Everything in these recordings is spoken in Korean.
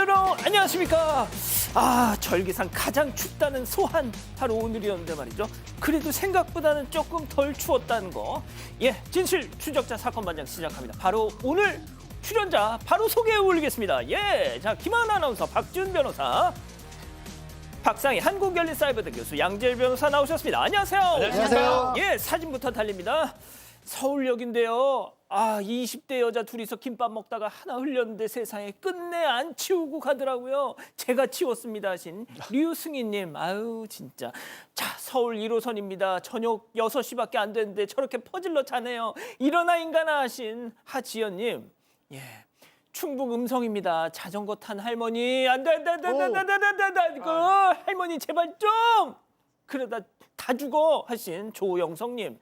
여러분 안녕하십니까. 절기상 가장 춥다는 소한 바로 오늘이었는데 말이죠. 그래도 생각보다는 조금 덜 추웠다는 거. 진실 추적자 사건 반장 시작합니다. 바로 오늘 출연자 바로 소개해 올리겠습니다. 자, 김하은 아나운서, 박지훈 변호사, 박상희 한국열린사이버대 교수, 양재일 변호사 나오셨습니다. 안녕하세요. 안녕하세요. 사진부터 달립니다. 서울역인데요. 20대 여자 둘이서 김밥 먹다가 하나 흘렸는데 세상에 끝내 안 치우고 가더라고요. 제가 치웠습니다 하신 류승희님. 진짜. 자, 서울 1호선입니다. 저녁 6시밖에 안 됐는데 저렇게 퍼질러 자네요. 일어나 인간아 하신 하지연님. 충북 음성입니다. 자전거 탄 할머니. 안 돼. 할머니 제발 좀. 그러다 다 죽어 하신 조영성님.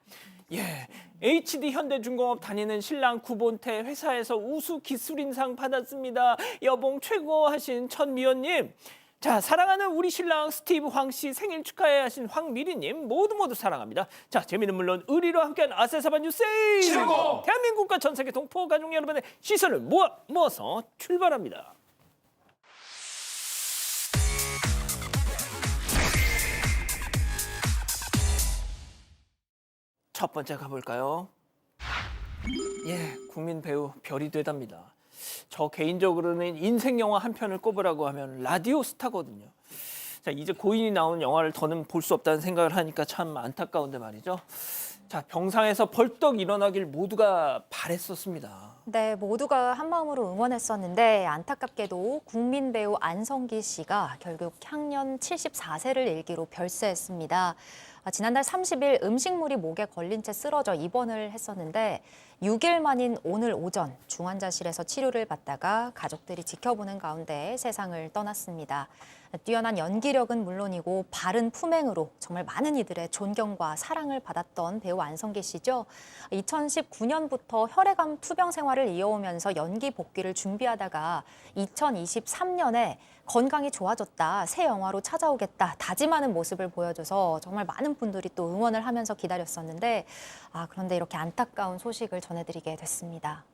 HD 현대중공업 다니는 신랑 구본태 회사에서 우수 기술인상 받았습니다. 여봉 최고 하신 천미연님. 자, 사랑하는 우리 신랑 스티브 황씨 생일 축하해 하신 황미리님. 모두 사랑합니다. 자, 재미는 물론 의리로 함께한 아세사반 뉴스 최고! 대한민국과 전 세계 동포 가족 여러분의 시선을 모아서 출발합니다. 첫 번째 가볼까요? 국민 배우 별이 되답니다. 저 개인적으로는 인생 영화 한 편을 꼽으라고 하면 라디오 스타거든요. 자, 이제 고인이 나오는 영화를 더는 볼 수 없다는 생각을 하니까 참 안타까운데 말이죠. 자, 병상에서 벌떡 일어나길 모두가 바랬었습니다. 네, 모두가 한마음으로 응원했었는데 안타깝게도 국민 배우 안성기 씨가 결국 향년 74세를 일기로 별세했습니다. 지난달 30일 음식물이 목에 걸린 채 쓰러져 입원을 했었는데 6일 만인 오늘 오전 중환자실에서 치료를 받다가 가족들이 지켜보는 가운데 세상을 떠났습니다. 뛰어난 연기력은 물론이고 바른 품행으로 정말 많은 이들의 존경과 사랑을 받았던 배우 안성기 씨죠. 2019년부터 혈액암 투병 생활을 이어오면서 연기 복귀를 준비하다가 2023년에 건강이 좋아졌다, 새 영화로 찾아오겠다 다짐하는 모습을 보여줘서 정말 많은 분들이 또 응원을 하면서 기다렸었는데 그런데 이렇게 안타까운 소식을 전해드리게 됐습니다.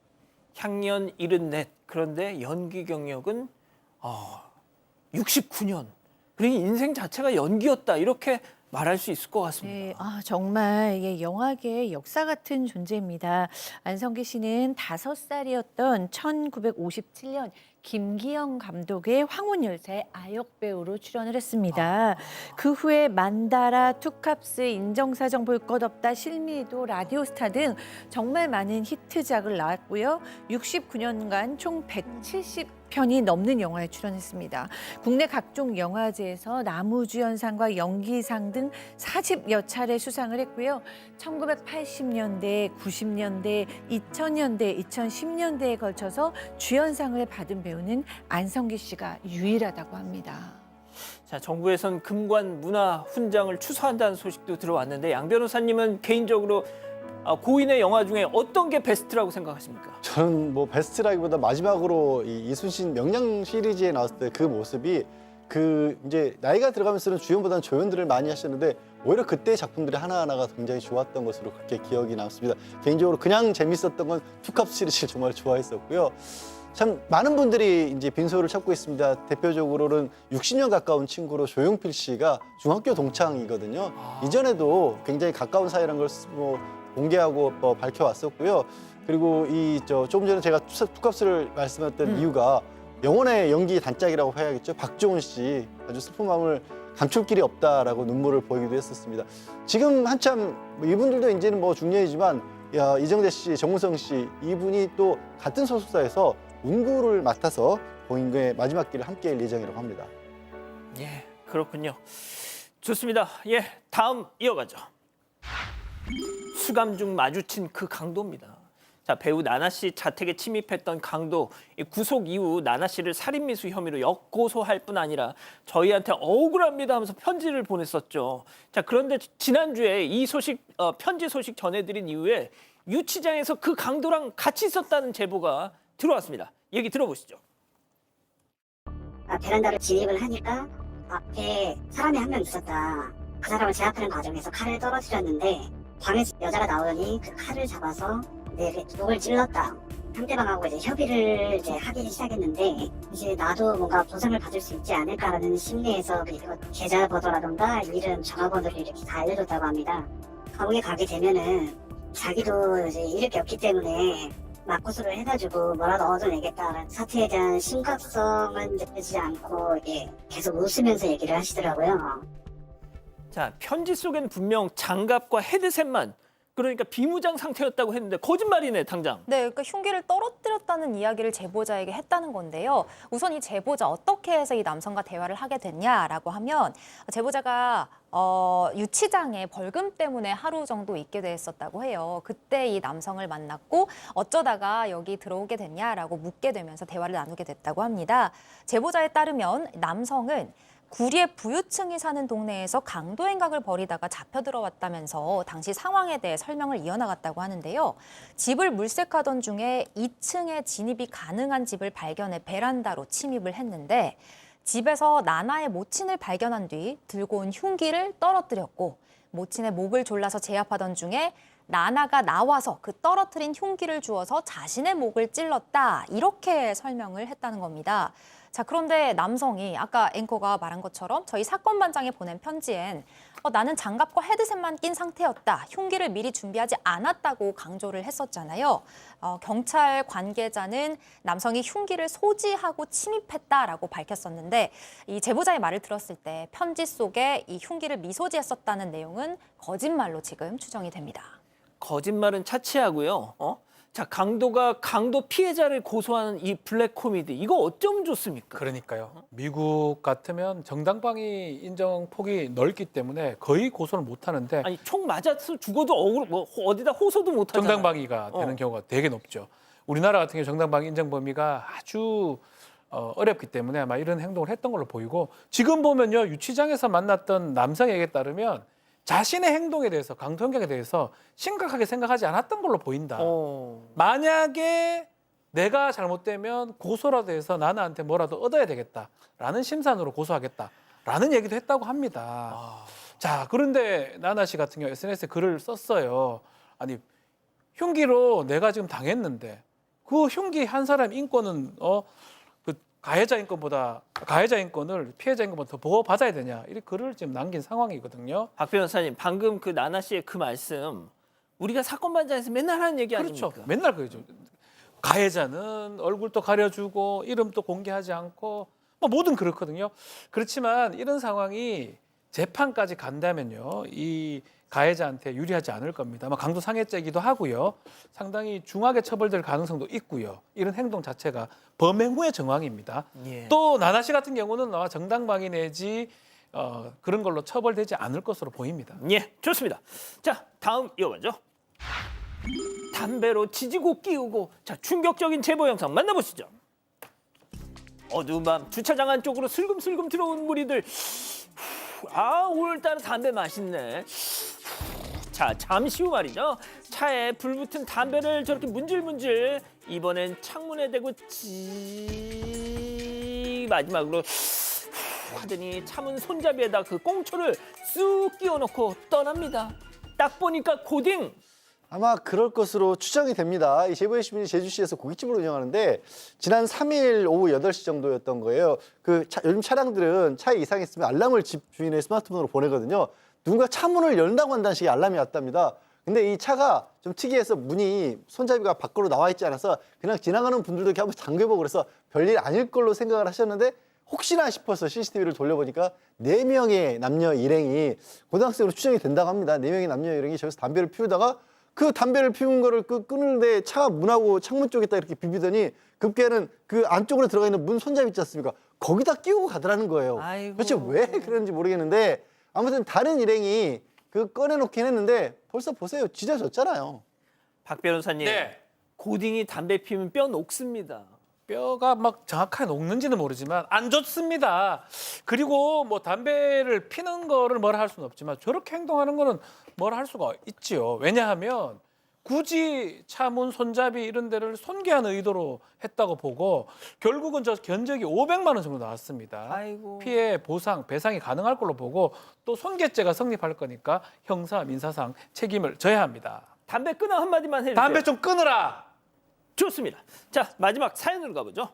향년 74, 그런데 연기 경력은 69년. 그러니 인생 자체가 연기였다, 이렇게 말할 수 있을 것 같습니다. 정말 영화계의 역사 같은 존재입니다. 안성기 씨는 5살이었던 1957년 김기영 감독의 황혼열차의 아역 배우로 출연을 했습니다. 그 후에 만다라, 투캅스, 인정사정 볼 것 없다, 실미도, 라디오스타 등 정말 많은 히트작을 낳았고요. 69년간 총 170편이 넘는 영화에 출연했습니다. 국내 각종 영화제에서 나무주연상과 연기상 등 40여 차례 수상을 했고요. 1980년대, 90년대, 2000년대, 2010년대에 걸쳐서 주연상을 받은 배우는 안성기 씨가 유일하다고 합니다. 자, 정부에선 금관 문화 훈장을 추서한다는 소식도 들어왔는데 양 변호사님은 개인적으로 고인의 영화 중에 어떤 게 베스트라고 생각하십니까? 저는 뭐 베스트라기보다 마지막으로 이 이순신 명량 시리즈에 나왔을 때 그 모습이 이제 나이가 들어가면서는 주연보다는 조연들을 많이 하셨는데 오히려 그때 작품들이 하나하나가 굉장히 좋았던 것으로 그렇게 기억이 남습니다. 개인적으로 그냥 재밌었던 건 투캅 시리즈를 정말 좋아했었고요. 참 많은 분들이 이제 빈소를 찾고 있습니다. 대표적으로는 60년 가까운 친구로 조용필 씨가 중학교 동창이거든요. 이전에도 굉장히 가까운 사이라는 걸 공개하고 밝혀왔었고요. 그리고 조금 전에 제가 투캅스를 말씀했던 이유가 영혼의 연기 단짝이라고 해야겠죠. 박종훈 씨, 아주 슬픈 마음을 감출 길이 없다라고 눈물을 보이기도 했었습니다. 지금 한참 이분들도 이제는 중년이지만 이정재 씨, 정우성 씨 이분이 또 같은 소속사에서 운구를 맡아서 고인의 마지막 길을 함께 할 예정이라고 합니다. 그렇군요. 좋습니다. 다음 이어가죠. 수감 중 마주친 그 강도입니다. 자, 배우 나나 씨 자택에 침입했던 강도, 구속 이후 나나 씨를 살인미수 혐의로 역고소할 뿐 아니라 저희한테 억울합니다 하면서 편지를 보냈었죠. 자, 그런데 지난주에 이 소식, 편지 소식 전해드린 이후에 유치장에서 그 강도랑 같이 있었다는 제보가 들어왔습니다. 얘기 들어보시죠. 베란다를 진입을 하니까 앞에 사람이 한 명 있었다. 그 사람을 제압하는 과정에서 칼을 떨어뜨렸는데 방에서 여자가 나오더니 그 칼을 잡아서 내 목을 찔렀다. 상대방하고 이제 협의를 이제 하기 시작했는데 이제 나도 뭔가 보상을 받을 수 있지 않을까라는 심리에서 그리고 계좌번호라던가 이름, 전화번호를 이렇게 다 알려줬다고 합니다. 감옥에 가게 되면은 자기도 이제 잃을 게 없기 때문에 맞고소를 해가지고 뭐라도 얻어내겠다라는 사태에 대한 심각성은 느끼지 않고 계속 웃으면서 얘기를 하시더라고요. 자, 편지 속엔 분명 장갑과 헤드셋만, 그러니까 비무장 상태였다고 했는데 거짓말이네, 당장. 네, 그러니까 흉기를 떨어뜨렸다는 이야기를 제보자에게 했다는 건데요. 우선 이 제보자 어떻게 해서 이 남성과 대화를 하게 됐냐라고 하면 제보자가 유치장에 벌금 때문에 하루 정도 있게 됐었다고 해요. 그때 이 남성을 만났고 어쩌다가 여기 들어오게 됐냐라고 묻게 되면서 대화를 나누게 됐다고 합니다. 제보자에 따르면 남성은 구리의 부유층이 사는 동네에서 강도 행각을 벌이다가 잡혀 들어왔다면서 당시 상황에 대해 설명을 이어나갔다고 하는데요. 집을 물색하던 중에 2층에 진입이 가능한 집을 발견해 베란다로 침입을 했는데 집에서 나나의 모친을 발견한 뒤 들고 온 흉기를 떨어뜨렸고 모친의 목을 졸라서 제압하던 중에 나나가 나와서 그 떨어뜨린 흉기를 주워서 자신의 목을 찔렀다. 이렇게 설명을 했다는 겁니다. 자, 그런데 남성이 아까 앵커가 말한 것처럼 저희 사건 반장에 보낸 편지엔 나는 장갑과 헤드셋만 낀 상태였다. 흉기를 미리 준비하지 않았다고 강조를 했었잖아요. 경찰 관계자는 남성이 흉기를 소지하고 침입했다라고 밝혔었는데 이 제보자의 말을 들었을 때 편지 속에 이 흉기를 미소지했었다는 내용은 거짓말로 지금 추정이 됩니다. 거짓말은 차치하고요. 자, 강도가 강도 피해자를 고소하는 이 블랙 코미디, 이거 어쩜 좋습니까? 그러니까요. 미국 같으면 정당방위 인정 폭이 넓기 때문에 거의 고소를 못 하는데 아니, 총 맞아서 죽어도 어디다 호소도 못 하잖아요. 정당방위가 되는 경우가 되게 높죠. 우리나라 같은 경우 정당방위 인정 범위가 아주 어렵기 때문에 아마 이런 행동을 했던 걸로 보이고 지금 보면요. 유치장에서 만났던 남성에게 따르면 자신의 행동에 대해서 강도 행각에 대해서 심각하게 생각하지 않았던 걸로 보인다. 만약에 내가 잘못되면 고소라도 해서 나나한테 뭐라도 얻어야 되겠다라는 심산으로 고소하겠다라는 얘기도 했다고 합니다. 자, 그런데 나나 씨 같은 경우 SNS에 글을 썼어요. 아니, 흉기로 내가 지금 당했는데 그 흉기 한 사람 인권은 가해자 인권을 피해자 인권보다 더 보호받아야 되냐 이렇게 글을 지금 남긴 상황이거든요. 박 변호사님, 방금 그 나나 씨의 그 말씀 우리가 사건 반장에서 맨날 하는 얘기 그렇죠. 아닙니까? 맨날 그러죠. 가해자는 얼굴도 가려주고 이름도 공개하지 않고 뭐 뭐든 그렇거든요. 그렇지만 이런 상황이 재판까지 간다면요. 이 가해자한테 유리하지 않을 겁니다. 아마 강도 상해죄이기도 하고요. 상당히 중하게 처벌될 가능성도 있고요. 이런 행동 자체가 범행 후의 정황입니다. 예. 또 나나 씨 같은 경우는 아마 정당방위 내지 그런 걸로 처벌되지 않을 것으로 보입니다. 예, 좋습니다. 자, 다음 이어가죠. 담배로 지지고 끼우고, 자, 충격적인 제보 영상 만나보시죠. 어두운 밤 주차장 안쪽으로 슬금슬금 들어온 무리들. 오늘따라 담배 맛있네. 자, 잠시 후 말이죠. 차에 불 붙은 담배를 저렇게 문질문질, 이번엔 창문에 대고 마지막으로 하더니 참은 손잡이에다 그 꽁초를 쑥 끼워놓고 떠납니다. 딱 보니까 고딩. 아마 그럴 것으로 추정이 됩니다. 이 제보해 주신 분이 제주시에서 고깃집을 운영하는데 지난 3일 오후 8시 정도였던 거예요. 요즘 차량들은 차에 이상이 있으면 알람을 집 주인의 스마트폰으로 보내거든요. 누군가 차문을 연다고 한다는 식의 알람이 왔답니다. 근데 이 차가 좀 특이해서 문이 손잡이가 밖으로 나와 있지 않아서 그냥 지나가는 분들도 이렇게 한번 잠겨보고 그래서 별일 아닐 걸로 생각을 하셨는데 혹시나 싶어서 CCTV를 돌려보니까 4명의 남녀 일행이 고등학생으로 추정이 된다고 합니다. 4명의 남녀 일행이 저기서 담배를 피우다가 그 담배를 피운 거를 끊는데 차가 문하고 창문 쪽에다 이렇게 비비더니 급기야는 그 안쪽으로 들어가 있는 문 손잡이 있지 않습니까? 거기다 끼우고 가더라는 거예요. 아이고. 도대체 왜 그런지 모르겠는데 아무튼 다른 일행이 꺼내놓긴 했는데 벌써 보세요. 찢어졌잖아요. 박 변호사님, 네. 고딩이 담배 피우면 뼈 녹습니다. 뼈가 막 정확하게 녹는지는 모르지만 안 좋습니다. 그리고 뭐 담배를 피는 거를 뭐라 할 수는 없지만 저렇게 행동하는 거는 뭐라 할 수가 있지요. 왜냐하면 굳이 차문 손잡이 이런 데를 손괴하는 의도로 했다고 보고 결국은 저 견적이 500만 원 정도 나왔습니다. 아이고. 피해 보상, 배상이 가능할 걸로 보고 또 손괴죄가 성립할 거니까 형사, 민사상 책임을 져야 합니다. 담배 끊어 한마디만 해주세요. 담배 좀 끊으라. 좋습니다. 자, 마지막 사연으로 가보죠.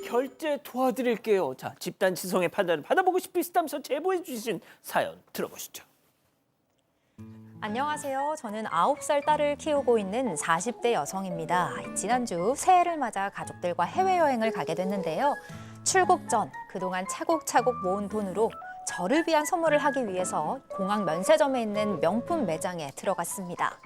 결제 도와드릴게요. 자, 집단 지성의 판단을 받아보고 싶으시다면서 제보해 주신 사연 들어보시죠. 안녕하세요. 저는 9살 딸을 키우고 있는 40대 여성입니다. 지난주 새해를 맞아 가족들과 해외여행을 가게 됐는데요. 출국 전 그동안 차곡차곡 모은 돈으로 저를 위한 선물을 하기 위해서 공항 면세점에 있는 명품 매장에 들어갔습니다.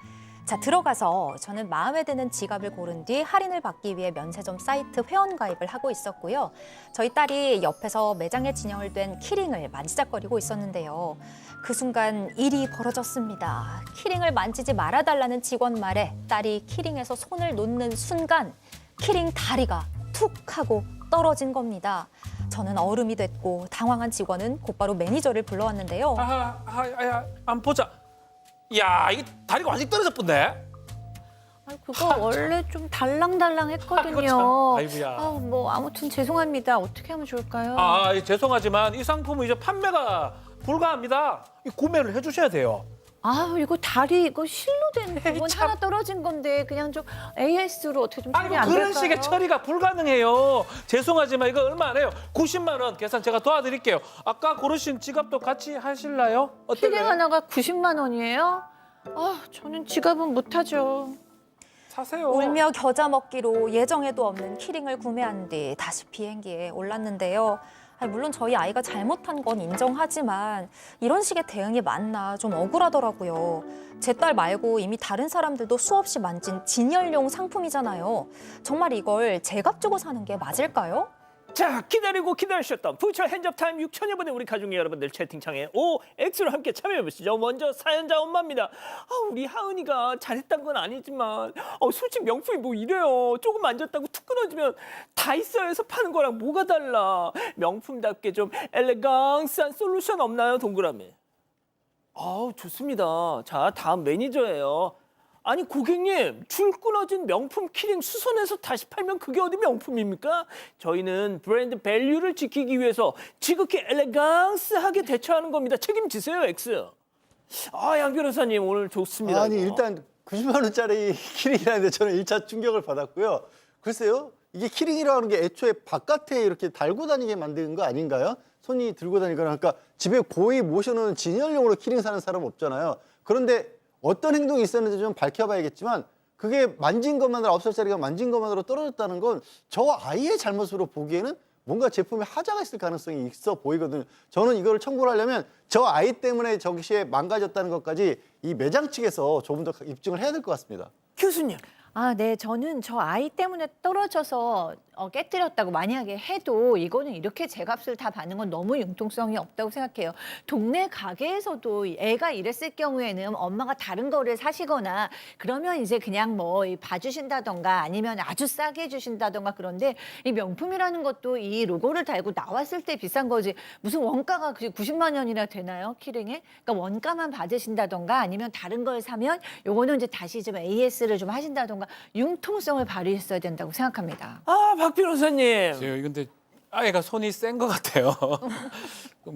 자, 들어가서 저는 마음에 드는 지갑을 고른 뒤 할인을 받기 위해 면세점 사이트 회원 가입을 하고 있었고요. 저희 딸이 옆에서 매장에 진열을 된 키링을 만지작거리고 있었는데요. 그 순간 일이 벌어졌습니다. 키링을 만지지 말아달라는 직원 말에 딸이 키링에서 손을 놓는 순간 키링 다리가 툭 하고 떨어진 겁니다. 저는 얼음이 됐고 당황한 직원은 곧바로 매니저를 불러왔는데요. 안 보자. 야, 이게 다리가 완전히 떨어졌던데. 그거 원래 좀 달랑달랑 했거든요. 아이고야. 뭐 아무튼 죄송합니다. 어떻게 하면 좋을까요? 죄송하지만 이 상품은 이제 판매가 불가합니다. 구매를 해주셔야 돼요. 이거 다리 이거 실로 된 부분 참. 하나 떨어진 건데 그냥 좀 AS로 어떻게 좀 처리 안 될까요? 그런 식의 처리가 불가능해요. 죄송하지만 이거 얼마 안 해요. 90만 원 계산 제가 도와드릴게요. 아까 고르신 지갑도 같이 하실래요? 키링 어때요? 하나가 90만 원이에요? 저는 지갑은 못하죠. 사세요. 울며 겨자 먹기로 예정에도 없는 키링을 구매한 뒤 다시 비행기에 올랐는데요. 물론 저희 아이가 잘못한 건 인정하지만 이런 식의 대응이 맞나 좀 억울하더라고요. 제 딸 말고 이미 다른 사람들도 수없이 만진 진열용 상품이잖아요. 정말 이걸 제값 주고 사는 게 맞을까요? 자, 기다리고 기다리셨던 부처 핸즈업 타임 6천여 분의 우리 가족 여러분들 채팅창에 OX로 함께 참여해 보시죠. 먼저 사연자 엄마입니다. 우리 하은이가 잘했다는 건 아니지만 솔직히 명품이 뭐 이래요. 조금 만졌다고 툭 끊어지면 다이소에서 파는 거랑 뭐가 달라. 명품답게 좀 엘레강스한 솔루션 없나요? 동그라미. 좋습니다. 자, 다음 매니저예요. 아니 고객님, 줄 끊어진 명품 키링 수선해서 다시 팔면 그게 어디 명품입니까? 저희는 브랜드 밸류를 지키기 위해서 지극히 엘레강스하게 대처하는 겁니다. 책임지세요, X. 양 변호사님 오늘 좋습니다. 아니 이거. 일단 90만 원짜리 키링이라는데 저는 1차 충격을 받았고요. 글쎄요, 이게 키링이라는 게 애초에 바깥에 이렇게 달고 다니게 만든 거 아닌가요? 손이 들고 다니거나. 그러니까 집에 고이 모셔놓은 진열용으로 키링 사는 사람 없잖아요. 그런데 어떤 행동이 있었는지 좀 밝혀봐야겠지만 그게 만진 것만으로 9살짜리가 만진 것만으로 떨어졌다는 건 저 아이의 잘못으로 보기에는 뭔가 제품에 하자가 있을 가능성이 있어 보이거든요. 저는 이거를 청구를 하려면 저 아이 때문에 저기에 망가졌다는 것까지 이 매장 측에서 조금 더 입증을 해야 될 것 같습니다. 교수님. 네, 저는 저 아이 때문에 떨어져서 깨뜨렸다고 만약에 해도 이거는 이렇게 제값을 다 받는 건 너무 융통성이 없다고 생각해요. 동네 가게에서도 애가 이랬을 경우에는 엄마가 다른 거를 사시거나 그러면 이제 그냥 뭐 봐주신다던가 아니면 아주 싸게 해주신다던가. 그런데 이 명품이라는 것도 이 로고를 달고 나왔을 때 비싼 거지 무슨 원가가 90만 원이나 되나요? 키링에? 그러니까 원가만 받으신다던가 아니면 다른 걸 사면 요거는 이제 다시 좀 AS를 좀 하신다던가 융통성을 발휘했어야 된다고 생각합니다. 박 변호사님. 근데 아이가 손이 센 것 같아요.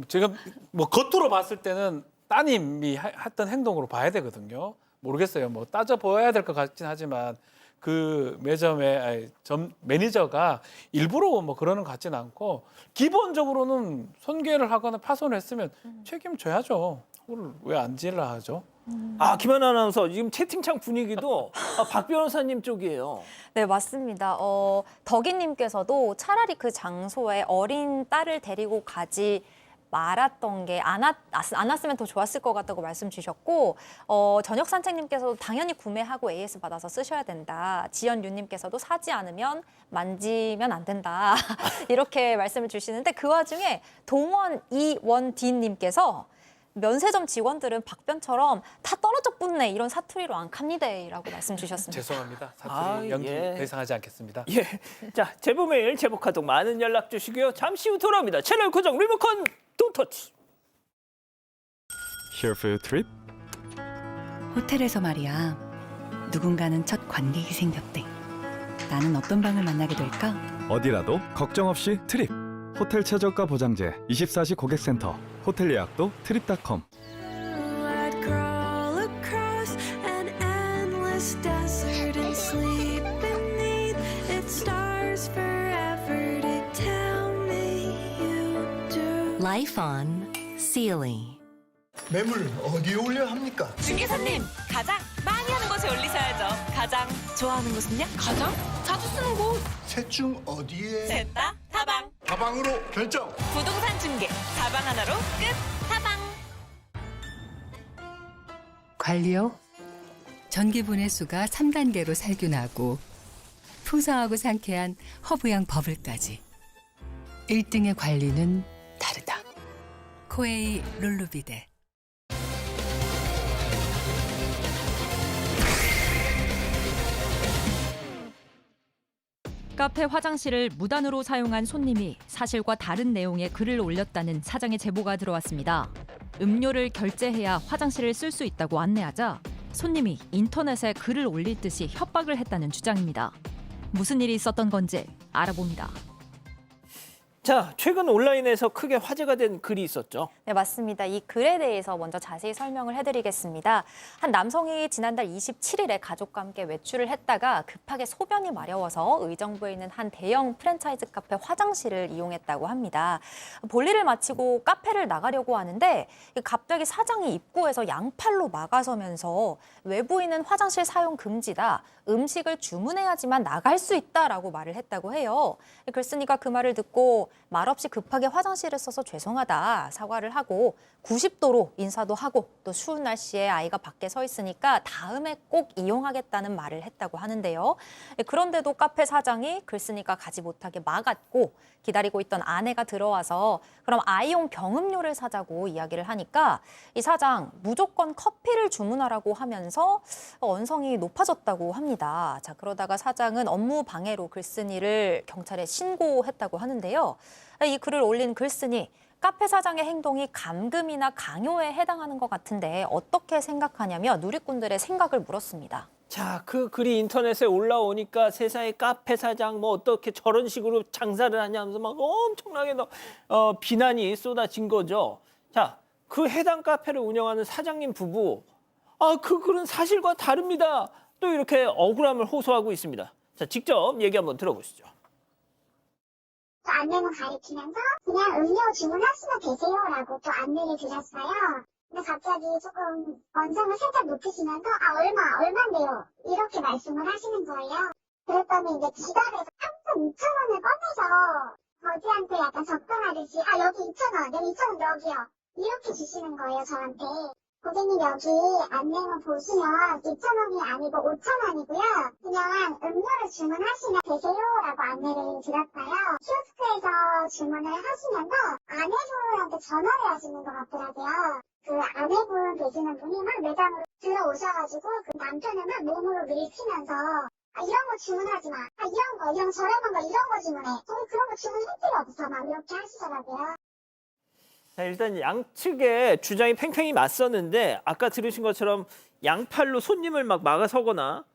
지금 뭐 겉으로 봤을 때는 따님이 했던 행동으로 봐야 되거든요. 모르겠어요. 뭐 따져 보아야 될 것 같긴 하지만 그 매점의 매니저가 일부러 뭐 그러는 것 같지는 않고 기본적으로는 손괴를 하거나 파손을 했으면 책임져야죠. 그걸 왜 안 질라 하죠? 김하나 아나운서 지금 채팅창 분위기도 박 변호사님 쪽이에요. 네, 맞습니다. 덕이님께서도 차라리 그 장소에 어린 딸을 데리고 가지 말았던 게 안 왔으면 더 좋았을 것 같다고 말씀 주셨고, 저녁 산책님께서도 당연히 구매하고 AS 받아서 쓰셔야 된다. 지연유님께서도 사지 않으면 만지면 안 된다. 이렇게 말씀을 주시는데 그 와중에 동원 이원디님께서 면세점 직원들은 박변처럼 다 떨어져 붙네 이런 사투리로 안 갑니다라고 말씀 주셨습니다. 죄송합니다. 사투리 연기 더 이상 하지 않겠습니다. 자, 제보 메일, 제보 카톡 많은 연락 주시고요. 잠시 후 돌아옵니다. 채널 고정 리모컨 돈터치. Here for your trip? 호텔에서 말이야. 누군가는 첫 관객이 생겼대. 나는 어떤 방을 만나게 될까? 어디라도 걱정 없이 트립. 호텔 최저가 보장제 24시 고객센터. 호텔 예약도 트립.com. I'd crawl across an endless desert and sleep. Life on Sealy. 매물 어디에 올려야 합니까? 중개사님, 가장 많이 하는 곳에 올리셔야죠. 가장 좋아하는 곳은요? 가장 자주 쓰는 곳. 셋 중 어디에? 셋 다 다방. 다방으로 결정. 부동산 중개, 다방 하나로 끝. 다방. 관리요? 전기 분해수가 3단계로 살균하고 풍성하고 상쾌한 허브향 버블까지 1등의 관리는 다르다. 코에이 룰루비데. 카페 화장실을 무단으로 사용한 손님이 사실과 다른 내용의 글을 올렸다는 사장의 제보가 들어왔습니다. 음료를 결제해야 화장실을 쓸 수 있다고 안내하자 손님이 인터넷에 글을 올릴 듯이 협박을 했다는 주장입니다. 무슨 일이 있었던 건지 알아봅니다. 자, 최근 온라인에서 크게 화제가 된 글이 있었죠. 네, 맞습니다. 이 글에 대해서 먼저 자세히 설명을 해드리겠습니다. 한 남성이 지난달 27일에 가족과 함께 외출을 했다가 급하게 소변이 마려워서 의정부에 있는 한 대형 프랜차이즈 카페 화장실을 이용했다고 합니다. 볼일을 마치고 카페를 나가려고 하는데 갑자기 사장이 입구에서 양팔로 막아서면서 외부인은 화장실 사용 금지다. 음식을 주문해야지만 나갈 수 있다라고 말을 했다고 해요. 글쓴이가 그 말을 듣고 말없이 급하게 화장실을 써서 죄송하다 사과를 하고 90도로 인사도 하고 또 추운 날씨에 아이가 밖에 서 있으니까 다음에 꼭 이용하겠다는 말을 했다고 하는데요. 그런데도 카페 사장이 글쓴이가 가지 못하게 막았고 기다리고 있던 아내가 들어와서 그럼 아이용 병음료를 사자고 이야기를 하니까 이 사장 무조건 커피를 주문하라고 하면서 언성이 높아졌다고 합니다. 자, 그러다가 사장은 업무 방해로 글쓴이를 경찰에 신고했다고 하는데요. 이 글을 올린 글쓴이 카페 사장의 행동이 감금이나 강요에 해당하는 것 같은데 어떻게 생각하냐며 누리꾼들의 생각을 물었습니다. 자, 그 글이 인터넷에 올라오니까 세상에 카페 사장 뭐 어떻게 저런 식으로 장사를 하냐면서 막 엄청나게 비난이 쏟아진 거죠. 자, 그 해당 카페를 운영하는 사장님 부부, 그 글은 사실과 다릅니다. 또 이렇게 억울함을 호소하고 있습니다. 자, 직접 얘기 한번 들어보시죠. 안내문 가리키면서 그냥 음료 주문하시면 되세요라고 또 안내를 드렸어요. 근데 갑자기 조금 언성을 살짝 높이시면서 얼마인데요? 이렇게 말씀을 하시는 거예요. 그랬더니 이제 지갑에서 3,200원을 꺼내서 저지한테 약간 접근하듯이 여기 2,000원, 여기 2,000원 여기요. 이렇게 주시는 거예요, 저한테. 고객님 여기 안내문 보시면 2,000원이 아니고 5,000원이고요. 그냥 음료를 주문하시면 되세요라고 안내를 드렸어요. 키오스크에서 주문을 하시면서 아내분한테 전화를 하시는 것 같더라고요. 그 아내분 계시는 분이 막 매장으로 들어오셔가지고 그 남편을 막 몸으로 밀치면서 이런 거 주문하지 마. 이런 저렴한 거 이런 거 주문해. 저는 그런 거 주문할 필요 없어. 막 이렇게 하시더라고요. 자, 일단 양측의 주장이 팽팽히 맞섰는데 아까 들으신 것처럼 양팔로 손님을 막 막아서거나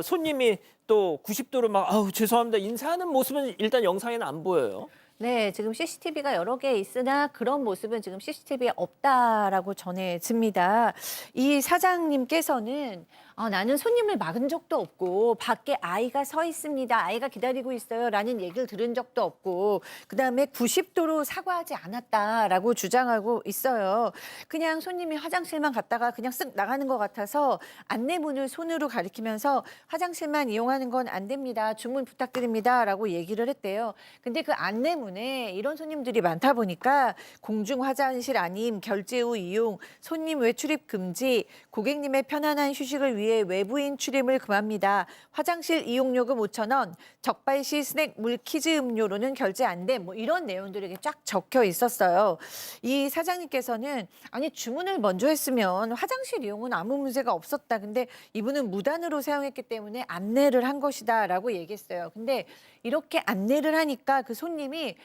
손님이 또 90도로 막 죄송합니다 인사하는 모습은 일단 영상에는 안 보여요. 네, 지금 CCTV가 여러 개 있으나 그런 모습은 지금 CCTV에 없다라고 전해집니다. 이 사장님께서는 나는 손님을 막은 적도 없고 밖에 아이가 서 있습니다. 아이가 기다리고 있어요. 라는 얘기를 들은 적도 없고 그다음에 90도로 사과하지 않았다라고 주장하고 있어요. 그냥 손님이 화장실만 갔다가 그냥 쓱 나가는 것 같아서 안내문을 손으로 가리키면서 화장실만 이용하는 건 안 됩니다. 주문 부탁드립니다. 라고 얘기를 했대요. 근데 그 안내문에 이런 손님들이 많다 보니까 공중 화장실 아님, 결제 후 이용, 손님 외출입 금지, 고객님의 편안한 휴식을 위해 외부인 출입을 금합니다. 화장실 이용요금 5,000원, 적발 시 스낵 물키즈 음료로는 결제 안 돼. 뭐 이런 내용들이 쫙 적혀 있었어요. 이 사장님께서는 아니 주문을 먼저 했으면 화장실 이용은 아무 문제가 없었다. 근데 이분은 무단으로 사용했기 때문에 안내를 한 것이다라고 얘기했어요. 근데 이렇게 안내를 하니까 그 손님이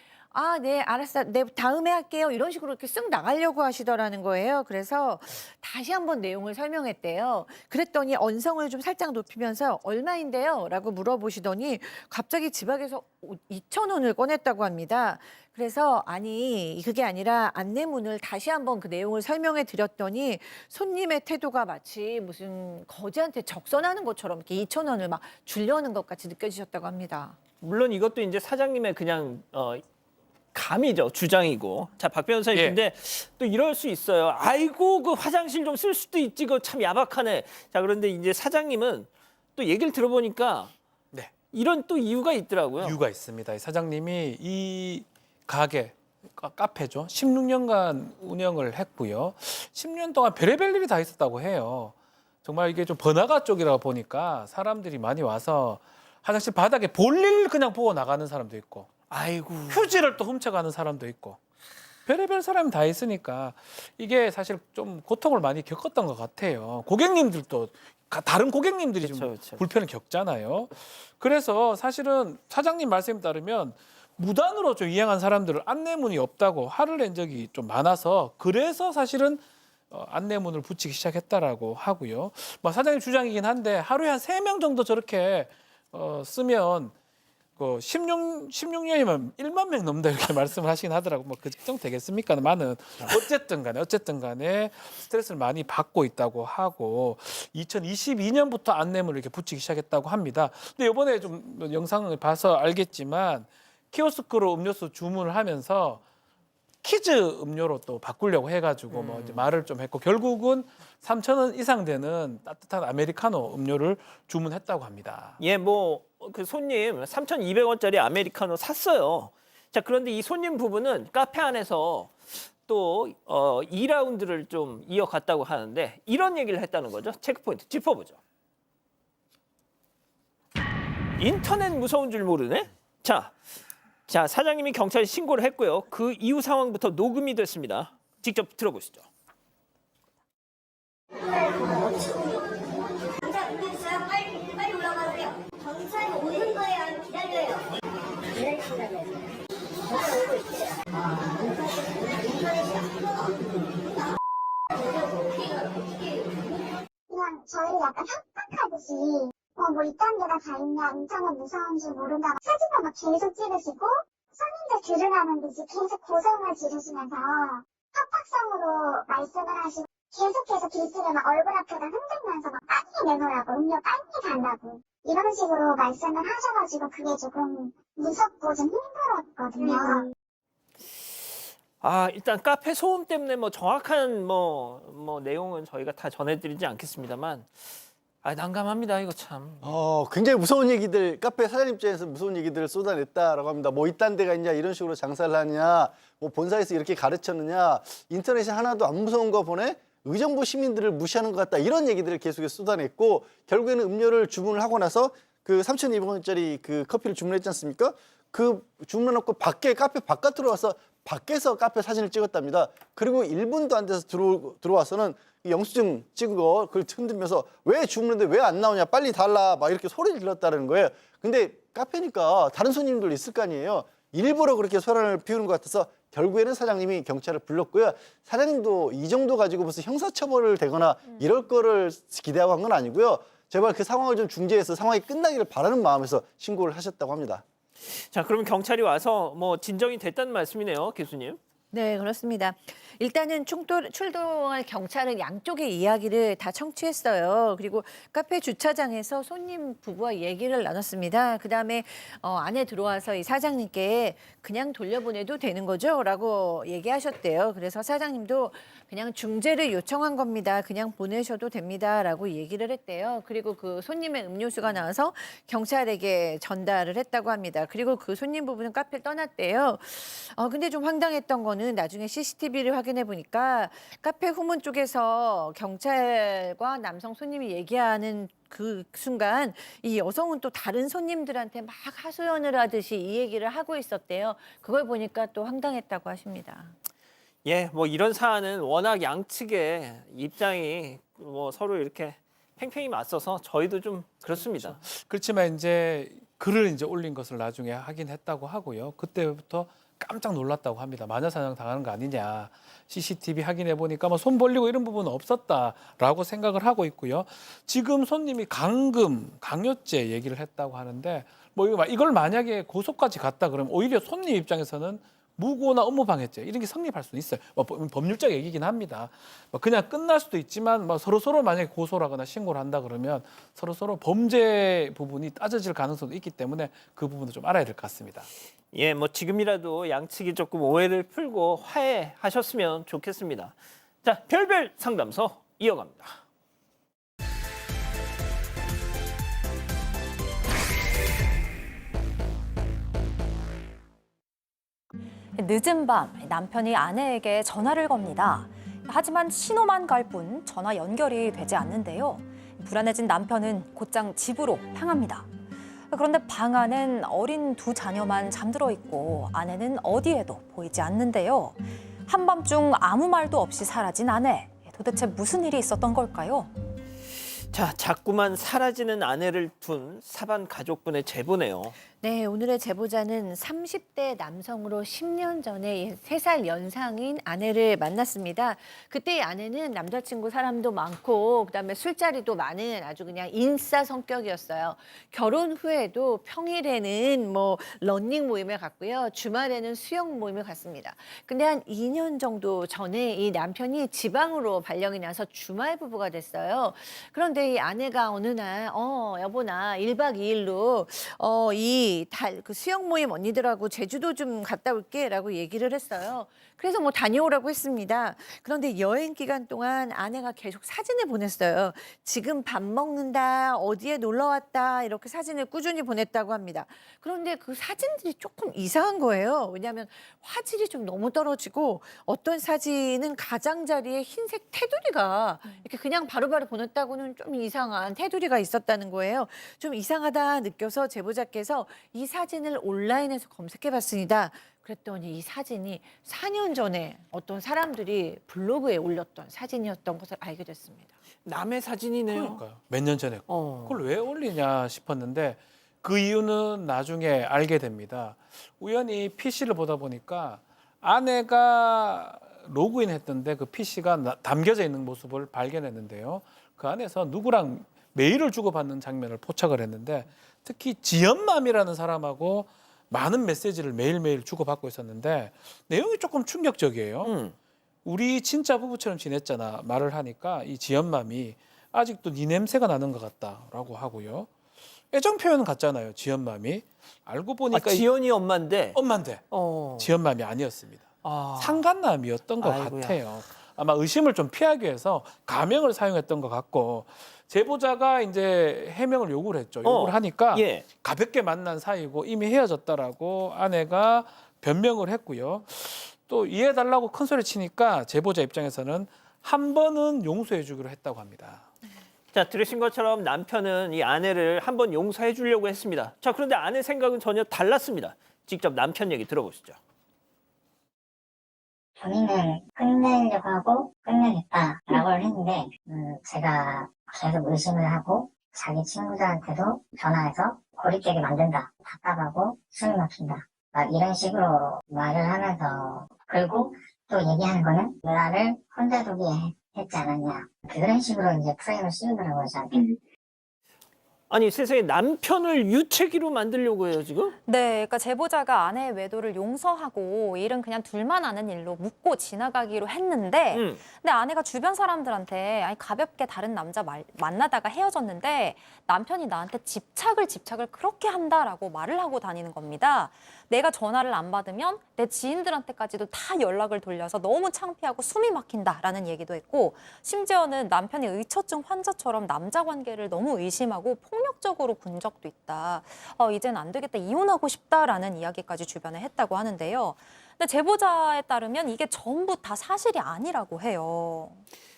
네, 알았어. 네, 다음에 할게요. 이런 식으로 이렇게 쓱 나가려고 하시더라는 거예요. 그래서 다시 한번 내용을 설명했대요. 그랬더니 언성을 좀 살짝 높이면서 얼마인데요? 라고 물어보시더니 갑자기 지갑에서 2,000원을 꺼냈다고 합니다. 그래서 아니 그게 아니라 안내문을 다시 한번 그 내용을 설명해 드렸더니 손님의 태도가 마치 무슨 거지한테 적선하는 것처럼 이렇게 2,000원을 막 주려는 것 같이 느껴지셨다고 합니다. 물론 이것도 이제 사장님의 그냥 감이죠. 주장이고. 자, 박 변호사님 예. 근데 또 이럴 수 있어요. 아이고 그 화장실 좀 쓸 수도 있지. 그거 참 야박하네. 자, 그런데 이제 사장님은 또 얘기를 들어보니까 네. 이런 또 이유가 있더라고요. 이유가 있습니다. 이 사장님이 이 가게 카페죠. 16년간 운영을 했고요. 10년 동안 별의별 일이 다 있었다고 해요. 정말 이게 좀 번화가 쪽이라 보니까 사람들이 많이 와서 화장실 바닥에 볼일 그냥 보고 나가는 사람도 있고, 아이고. 휴지를 또 훔쳐가는 사람도 있고, 별의별 사람이 다 있으니까 이게 사실 좀 고통을 많이 겪었던 것 같아요. 고객님들도 다른 고객님들이 좀 그렇죠. 불편을 겪잖아요. 그래서 사실은 사장님 말씀에 따르면 무단으로 좀 이행한 사람들을 안내문이 없다고 화를 낸 적이 좀 많아서 그래서 사실은 안내문을 붙이기 시작했다라고 하고요. 뭐 사장님 주장이긴 한데 하루에 한 3명 정도 저렇게 쓰면 그 16년이면 1만 명 넘는다 이렇게 말씀을 하시긴 하더라고. 뭐 그 정도 되겠습니까만은 어쨌든 간에 스트레스를 많이 받고 있다고 하고 2022년부터 안내문을 이렇게 붙이기 시작했다고 합니다. 근데 이번에 좀 영상을 봐서 알겠지만 키오스크로 음료수 주문을 하면서 키즈 음료로 또 바꾸려고 해가지고 뭐 이제 말을 좀 했고 결국은 3,000원 이상 되는 따뜻한 아메리카노 음료를 주문했다고 합니다. 예, 뭐 그 손님 3,200원짜리 아메리카노 샀어요. 자, 그런데 이 손님 부부는 카페 안에서 또 2라운드를 좀 이어갔다고 하는데 이런 얘기를 했다는 거죠. 체크포인트 짚어보죠. 인터넷 무서운 줄 모르네? 자, 사장님이 경찰에 신고를 했고요. 그 이후 상황부터 녹음이 됐습니다. 직접 들어보시죠. 빨리 올라가세요. 경찰이 오는 거예요? 기다려요? 오고 있어요. 그냥 저희를 약간 협박하듯이 뭐 이딴 데가 다 있냐, 인터넷 무서운 줄 모른다. 사진을 막 계속 찍으시고 손님들 들으라는 듯이 계속 고성을 지르시면서 협박성으로 말씀을 하시고 계속해서 길들여 막 얼굴 앞에다 흔들면서 막 빨리 내놓으라고, 음료 빨리 달라고 이런 식으로 말씀을 하셔가지고 그게 조금 무섭고 좀 힘들었거든요. 아, 일단 카페 소음 때문에 뭐 정확한 뭐 내용은 저희가 다 전해드리지 않겠습니다만 난감합니다, 이거 참. 굉장히 무서운 얘기들, 카페 사장님 입장에서 무서운 얘기들을 쏟아냈다라고 합니다. 뭐 이딴 데가 있냐, 이런 식으로 장사를 하냐, 뭐 본사에서 이렇게 가르쳤느냐, 인터넷이 하나도 안 무서운 거 보네, 의정부 시민들을 무시하는 것 같다, 이런 얘기들을 계속해서 쏟아냈고 결국에는 음료를 주문을 하고 나서 그 3,200원짜리 그 커피를 주문했지 않습니까? 그 주문해놓고 카페 바깥으로 와서 밖에서 카페 사진을 찍었답니다. 그리고 1분도 안 돼서 들어와서는 영수증 찍은 거 그걸 흔들면서 왜 주문했는데 왜 안 나오냐, 빨리 달라, 막 이렇게 소리를 질렀다는 거예요. 근데 카페니까 다른 손님들 있을 거 아니에요. 일부러 그렇게 소란을 피우는 것 같아서 결국에는 사장님이 경찰을 불렀고요. 사장님도 이 정도 가지고 무슨 형사처벌을 되거나 이럴 거를 기대하고 한 건 아니고요. 제발 그 상황을 좀 중재해서 상황이 끝나기를 바라는 마음에서 신고를 하셨다고 합니다. 자, 그럼 경찰이 와서 뭐 진정이 됐다는 말씀이네요, 교수님. 네, 그렇습니다. 일단은 출동할 경찰은 양쪽의 이야기를 다 청취했어요. 그리고 카페 주차장에서 손님 부부와 얘기를 나눴습니다. 그다음에 안에 들어와서 이 사장님께 그냥 돌려보내도 되는 거죠? 라고 얘기하셨대요. 그래서 사장님도 그냥 중재를 요청한 겁니다. 그냥 보내셔도 됩니다. 라고 얘기를 했대요. 그리고 그 손님의 음료수가 나와서 경찰에게 전달을 했다고 합니다. 그리고 그 손님 부부는 카페를 떠났대요. 근데 좀 황당했던 거는 나중에 CCTV를 확인해 보니까 카페 후문 쪽에서 경찰과 남성 손님이 얘기하는 그 순간 이 여성은 또 다른 손님들한테 막 하소연을 하듯이 이 얘기를 하고 있었대요. 그걸 보니까 또 황당했다고 하십니다. 예, 뭐 이런 사안은 워낙 양측의 입장이 뭐 서로 이렇게 팽팽히 맞서서 저희도 좀 그렇습니다. 그렇지만 이제 글을 이제 올린 것을 나중에 확인했다고 하고요. 그때부터 깜짝 놀랐다고 합니다. 마녀사냥 당하는 거 아니냐. CCTV 확인해 보니까 뭐 손 벌리고 이런 부분은 없었다라고 생각을 하고 있고요. 지금 손님이 강요죄 얘기를 했다고 하는데 뭐 이걸 만약에 고소까지 갔다 그러면 오히려 손님 입장에서는 무고나 업무방해죄 이런 게 성립할 수는 있어요. 뭐 법률적 얘기긴 합니다. 뭐 그냥 끝날 수도 있지만 뭐 서로 만약에 고소를 하거나 신고를 한다 그러면 서로 범죄 부분이 따져질 가능성도 있기 때문에 그 부분도 좀 알아야 될 것 같습니다. 예, 뭐 지금이라도 양측이 조금 오해를 풀고 화해하셨으면 좋겠습니다. 자, 별별 상담소 이어갑니다. 늦은 밤 남편이 아내에게 전화를 겁니다. 하지만 신호만 갈 뿐 전화 연결이 되지 않는데요. 불안해진 남편은 곧장 집으로 향합니다. 그런데 방 안엔 어린 두 자녀만 잠들어 있고 아내는 어디에도 보이지 않는데요. 한밤중 아무 말도 없이 사라진 아내. 도대체 무슨 일이 있었던 걸까요? 자, 자꾸만 사라지는 아내를 둔 사반 가족분의 제보네요. 네, 오늘의 제보자는 30대 남성으로 10년 전에 3살 연상인 아내를 만났습니다. 그때 이 아내는 남자친구 사람도 많고 그다음에 술자리도 많은 아주 그냥 인싸 성격이었어요. 결혼 후에도 평일에는 뭐 러닝 모임을 갔고요. 주말에는 수영 모임을 갔습니다. 근데 한 2년 정도 전에 이 남편이 지방으로 발령이 나서 주말 부부가 됐어요. 그런데 이 아내가 어느 날 여보 나 1박 2일로 그 수영 모임 언니들하고 제주도 좀 갔다 올게라고 얘기를 했어요. 그래서 뭐 다녀오라고 했습니다. 그런데 여행 기간 동안 아내가 계속 사진을 보냈어요. 지금 밥 먹는다, 어디에 놀러 왔다 이렇게 사진을 꾸준히 보냈다고 합니다. 그런데 그 사진들이 조금 이상한 거예요. 왜냐하면 화질이 좀 너무 떨어지고 어떤 사진은 가장자리에 흰색 테두리가 이렇게 그냥 바로바로 보냈다고는 좀 이상한 테두리가 있었다는 거예요. 좀 이상하다 느껴서 제보자께서 이 사진을 온라인에서 검색해봤습니다. 그랬더니 이 사진이 4년 전에 어떤 사람들이 블로그에 올렸던 사진이었던 것을 알게 됐습니다. 남의 사진이네요. 그러니까요. 몇 년 전에 그걸 왜 올리냐 싶었는데 그 이유는 나중에 알게 됩니다. 우연히 PC를 보다 보니까 아내가 로그인했던데 그 PC가 담겨져 있는 모습을 발견했는데요. 그 안에서 누구랑 메일을 주고받는 장면을 포착을 했는데 특히 지연맘이라는 사람하고 많은 메시지를 매일매일 주고받고 있었는데 내용이 조금 충격적이에요. 우리 진짜 부부처럼 지냈잖아 말을 하니까 이 지연맘이 아직도 네 냄새가 나는 것 같다라고 하고요. 애정 표현 같잖아요. 지연맘이. 알고 보니까 지연이 엄마인데 지연맘이 아니었습니다. 아. 상간남이었던 것 아이고야. 같아요. 아마 의심을 좀 피하기 위해서 가명을 사용했던 것 같고 제보자가 이제 해명을 요구를 했죠. 요구를 하니까 예. 가볍게 만난 사이고 이미 헤어졌다라고 아내가 변명을 했고요. 또 이해해달라고 큰 소리 치니까 제보자 입장에서는 한 번은 용서해 주기로 했다고 합니다. 자, 들으신 것처럼 남편은 이 아내를 한 번 용서해 주려고 했습니다. 자, 그런데 아내 생각은 전혀 달랐습니다. 직접 남편 얘기 들어보시죠. 본인은 끝내려고 하고 끝내겠다라고 했는데 제가 계속 의심을 하고 자기 친구들한테도 전화해서 고립되게 만든다, 답답하고 숨이 막힌다 막 이런 식으로 말을 하면서 그리고 또 얘기하는 거는 나를 혼자 두게 했지 않았냐 그런 식으로 이제 프레임을 씌우더라고요 저한테. 아니 세상에 남편을 유체기로 만들려고 해요 지금? 네, 그러니까 제보자가 아내의 외도를 용서하고 일은 그냥 둘만 아는 일로 묻고 지나가기로 했는데 근데 아내가 주변 사람들한테 아니 가볍게 다른 남자 만나다가 헤어졌는데 남편이 나한테 집착을 그렇게 한다라고 말을 하고 다니는 겁니다. 내가 전화를 안 받으면 내 지인들한테까지도 다 연락을 돌려서 너무 창피하고 숨이 막힌다라는 얘기도 했고 심지어는 남편이 의처증 환자처럼 남자 관계를 너무 의심하고 폭력적으로 군 적도 있다. 이젠 안 되겠다. 이혼하고 싶다라는 이야기까지 주변에 했다고 하는데요. 근데 제보자에 따르면 이게 전부 다 사실이 아니라고 해요.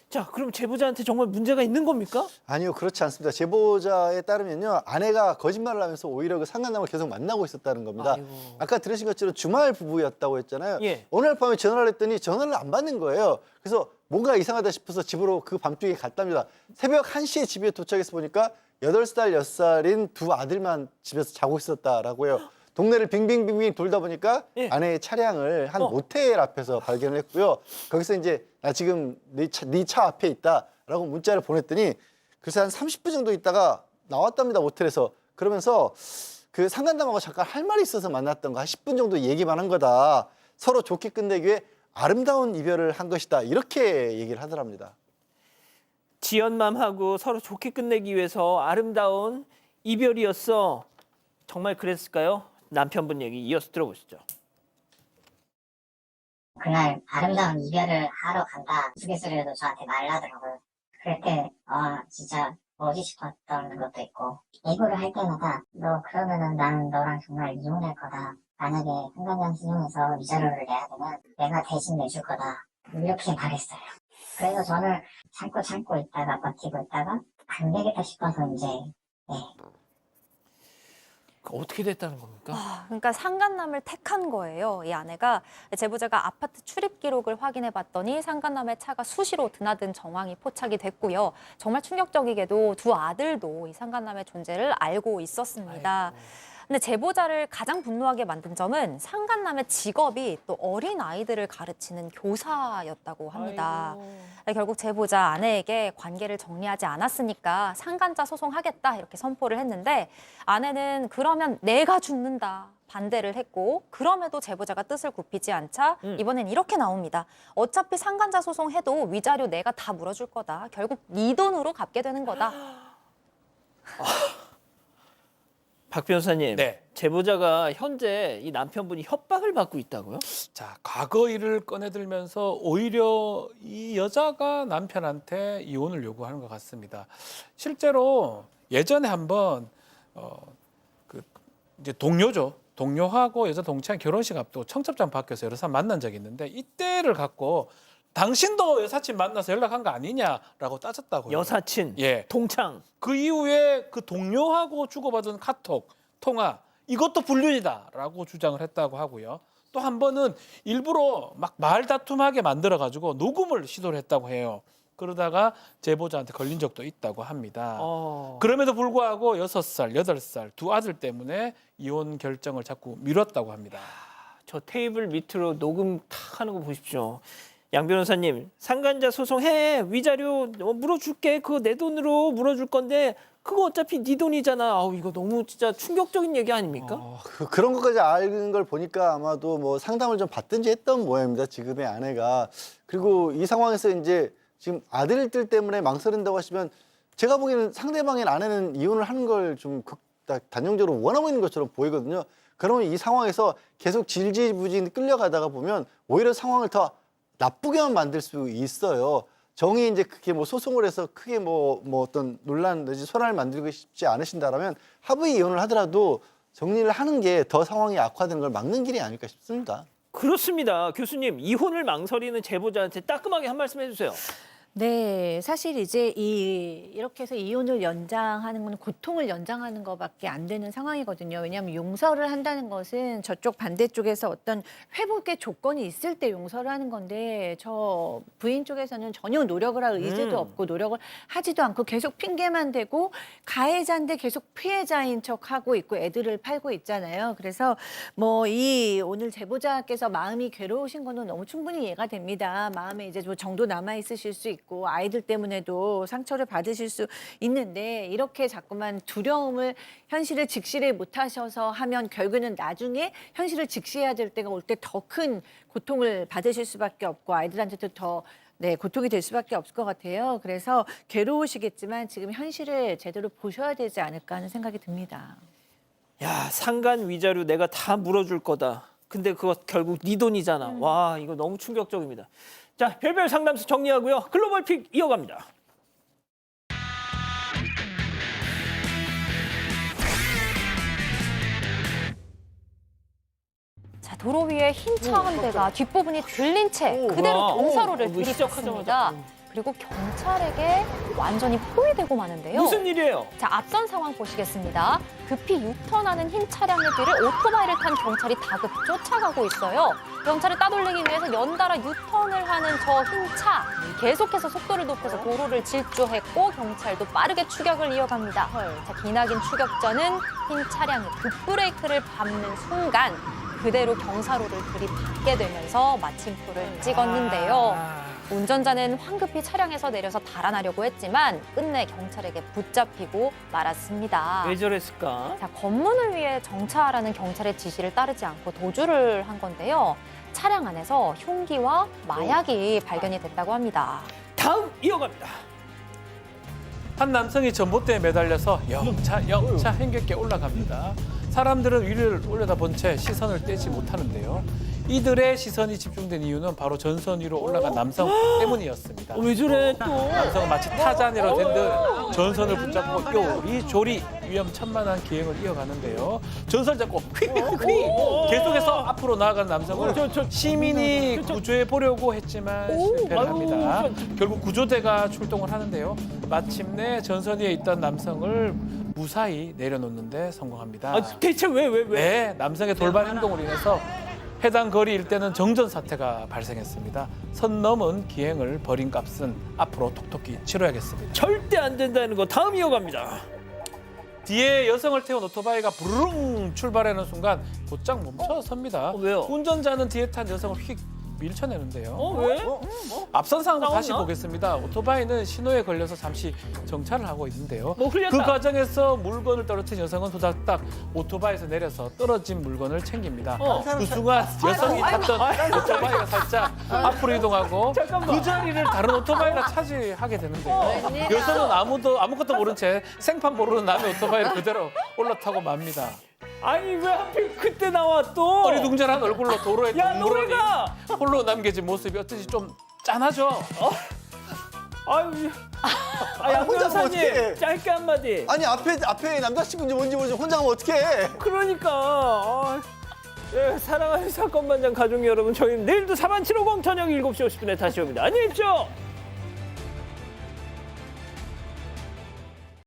자, 그럼 제보자한테 정말 문제가 있는 겁니까? 아니요, 그렇지 않습니다. 제보자에 따르면요, 아내가 거짓말을 하면서 오히려 그 상간남을 계속 만나고 있었다는 겁니다. 아이고. 아까 들으신 것처럼 주말 부부였다고 했잖아요. 예. 어느 날 밤에 전화를 했더니 전화를 안 받는 거예요. 그래서 뭔가 이상하다 싶어서 집으로 그 밤중에 갔답니다. 새벽 1시에 집에 도착해서 보니까 8살, 6살인 두 아들만 집에서 자고 있었다라고 해요. 동네를 빙빙빙빙 돌다 보니까 예. 아내의 차량을 한 모텔 앞에서 발견을 했고요. 거기서 이제 나 지금 네 차 앞에 있다라고 문자를 보냈더니 그래서 한 30분 정도 있다가 나왔답니다. 모텔에서. 그러면서 그 상간남하고 잠깐 할 말이 있어서 만났던 거 한 10분 정도 얘기만 한 거다. 서로 좋게 끝내기 위해 아름다운 이별을 한 것이다. 이렇게 얘기를 하더랍니다. 지연맘하고 서로 좋게 끝내기 위해서 아름다운 이별이었어. 정말 그랬을까요? 남편분 얘기 이어서 들어보시죠. 그날 아름다운 이별을 하러 간다 우스갯소리로도 저한테 말을 하더라고요. 그럴 때 진짜 뭐지 싶었던 것도 있고, 이거를 할 때마다 너 그러면은 나는 너랑 정말 이혼할 거다, 만약에 한간장 수용해서 위자료를 내야 되면 내가 대신 내줄 거다, 이렇게 말했어요. 그래서 저는 참고 있다가 버티고 있다가 안 되겠다 싶어서 이제 어떻게 됐다는 겁니까? 그러니까 상간남을 택한 거예요. 이 아내가. 제보자가 아파트 출입 기록을 확인해 봤더니 상간남의 차가 수시로 드나든 정황이 포착이 됐고요. 정말 충격적이게도 두 아들도 이 상간남의 존재를 알고 있었습니다. 근데 제보자를 가장 분노하게 만든 점은 상간남의 직업이 또 어린 아이들을 가르치는 교사였다고 합니다. 결국 제보자 아내에게 관계를 정리하지 않았으니까 상간자 소송하겠다 이렇게 선포를 했는데, 아내는 그러면 내가 죽는다 반대를 했고, 그럼에도 제보자가 뜻을 굽히지 않자 이번엔 이렇게 나옵니다. 어차피 상간자 소송해도 위자료 내가 다 물어줄 거다. 결국 네 돈으로 갚게 되는 거다. 박 변호사님, 네. 제보자가 현재 이 남편분이 협박을 받고 있다고요? 자, 과거 일을 꺼내들면서 오히려 이 여자가 남편한테 이혼을 요구하는 것 같습니다. 실제로 예전에 한번 이제 동료하고 여자 동창 결혼식 앞두고 청첩장 밖에서 여러 사람 만난 적이 있는데, 이때를 갖고 당신도 여사친 만나서 연락한 거 아니냐라고 따졌다고요. 여사친, 예. 동창. 그 이후에 그 동료하고 주고받은 카톡, 통화, 이것도 불륜이다라고 주장을 했다고 하고요. 또 한 번은 일부러 막 말다툼하게 만들어가지고 녹음을 시도를 했다고 해요. 그러다가 제보자한테 걸린 적도 있다고 합니다. 그럼에도 불구하고 6살, 8살 두 아들 때문에 이혼 결정을 자꾸 미뤘다고 합니다. 저 테이블 밑으로 녹음 탁 하는 거 보십시오. 양 변호사님, 상간자 소송해. 위자료 물어줄게. 그거 내 돈으로 물어줄 건데 그거 어차피 네 돈이잖아. 아우, 이거 너무 진짜 충격적인 얘기 아닙니까? 그런 것까지 아는 걸 보니까 아마도 뭐 상담을 좀 받든지 했던 모양입니다. 지금의 아내가. 그리고 이 상황에서 이제 지금 아들들 때문에 망설인다고 하시면, 제가 보기에는 상대방의 아내는 이혼을 하는 걸 좀 단정적으로 원하고 있는 것처럼 보이거든요. 그러면 이 상황에서 계속 질질부진 끌려가다가 보면 오히려 상황을 더 나쁘게만 만들 수 있어요. 정이 이제 그게 뭐 소송을 해서 크게 뭐 어떤 논란 내지 소란을 만들고 싶지 않으신다라면 합의 이혼을 하더라도 정리를 하는 게 더 상황이 악화되는 걸 막는 길이 아닐까 싶습니다. 그렇습니다. 교수님, 이혼을 망설이는 제보자한테 따끔하게 한 말씀 해주세요. 네, 사실 이제 이렇게 해서 이혼을 연장하는 건 고통을 연장하는 것밖에 안 되는 상황이거든요. 왜냐하면 용서를 한다는 것은 저쪽 반대쪽에서 어떤 회복의 조건이 있을 때 용서를 하는 건데, 저 부인 쪽에서는 전혀 노력을 할 의지도 없고 노력을 하지도 않고 계속 핑계만 대고 가해자인데 계속 피해자인 척하고 있고 애들을 팔고 있잖아요. 그래서 뭐 오늘 제보자께서 마음이 괴로우신 거는 너무 충분히 이해가 됩니다. 마음에 이제 뭐 정도 남아 있으실 수 있고 아이들 때문에도 상처를 받으실 수 있는데, 이렇게 자꾸만 두려움을 현실을 직시를 못하셔서 하면 결국에는 나중에 현실을 직시해야 될 때가 올 때 더 큰 고통을 받으실 수밖에 없고 아이들한테도 더 고통이 될 수밖에 없을 것 같아요. 그래서 괴로우시겠지만 지금 현실을 제대로 보셔야 되지 않을까 하는 생각이 듭니다. 야, 상간 위자료 내가 다 물어줄 거다. 근데 그거 결국 네 돈이잖아. 와, 이거 너무 충격적입니다. 자, 별별 상담소 정리하고요. 글로벌 픽 이어갑니다. 자, 도로 위에 흰 차 한 대가 뒷부분이 들린 채 그대로 경사로를 들이받습니다. 그리고 경찰에게 완전히 포위되고 마는데요. 무슨 일이에요? 자, 앞선 상황 보시겠습니다. 급히 유턴하는 흰 차량의 뒤를 오토바이를 탄 경찰이 다급 쫓아가고 있어요. 경찰을 따돌리기 위해서 연달아 유턴을 하는 저 흰 차. 계속해서 속도를 높여서 도로를 질주했고 경찰도 빠르게 추격을 이어갑니다. 자, 기나긴 추격전은 흰 차량이 급브레이크를 밟는 순간 그대로 경사로를 들이받게 되면서 마침표를 찍었는데요. 운전자는 황급히 차량에서 내려서 달아나려고 했지만 끝내 경찰에게 붙잡히고 말았습니다. 왜 저랬을까? 자, 검문을 위해 정차하라는 경찰의 지시를 따르지 않고 도주를 한 건데요. 차량 안에서 흉기와 마약이 발견이 됐다고 합니다. 다음 이어갑니다. 한 남성이 전봇대에 매달려서 영차 힘겹게 올라갑니다. 사람들은 위를 올려다본 채 시선을 떼지 못하는데요. 이들의 시선이 집중된 이유는 바로 전선 위로 올라간 남성 때문이었습니다. 왜 저래 또? 남성은 마치 타잔으로 된 듯 전선을 붙잡고 요리조리 위험천만한 기행을 이어가는데요. 전선을 잡고 휙휙휙 계속해서 앞으로 나아간 남성을 시민이 구조해 보려고 했지만 실패를 합니다. 결국 구조대가 출동을 하는데요. 마침내 전선 위에 있던 남성을 무사히 내려놓는 데 성공합니다. 아, 대체 왜? 네, 남성의 돌발 행동으로 인해서 해당 거리 일대는 정전 사태가 발생했습니다. 선 넘은 기행을 벌인 값은 앞으로 톡톡히 치러야겠습니다. 절대 안 된다는 거 다음 이어갑니다. 뒤에 여성을 태운 오토바이가 부르릉 출발하는 순간 곧장 멈춰 섭니다. 왜요? 운전자는 뒤에 탄 여성을 휙 밀쳐내는데요. 왜? 앞선 상황을 다시 싸웠나? 보겠습니다. 오토바이는 신호에 걸려서 잠시 정차를 하고 있는데요. 뭐 흘렸다. 그 과정에서 물건을 떨어뜨린 여성은 후다닥 오토바이에서 내려서 떨어진 물건을 챙깁니다. 그 순간 여성이 탔던 오토바이가 살짝 앞으로 이동하고 그 자리를 다른 오토바이가 차지하게 되는데요. 여성은 아무것도 모른 채 생판 모르는 남의 오토바이를 그대로 올라타고 맙니다. 아니 왜 하필 그때 나와 또? 어리둥절한 얼굴로 도로에 야, 덩그러니 노래가! 홀로 남겨진 모습이 어쩐지 좀 짠하죠. 아유, 양 혼자 가면 변호사님 어떡해. 짧게 한마디. 아니 앞에 남자친구인지 뭔지 모르지 혼자 가면 어떡해. 그러니까 예, 사랑하는 사건 반장 가족 여러분, 저희는 내일도 4750 저녁 7시 50분에 다시 옵니다. 안녕히 계십시오.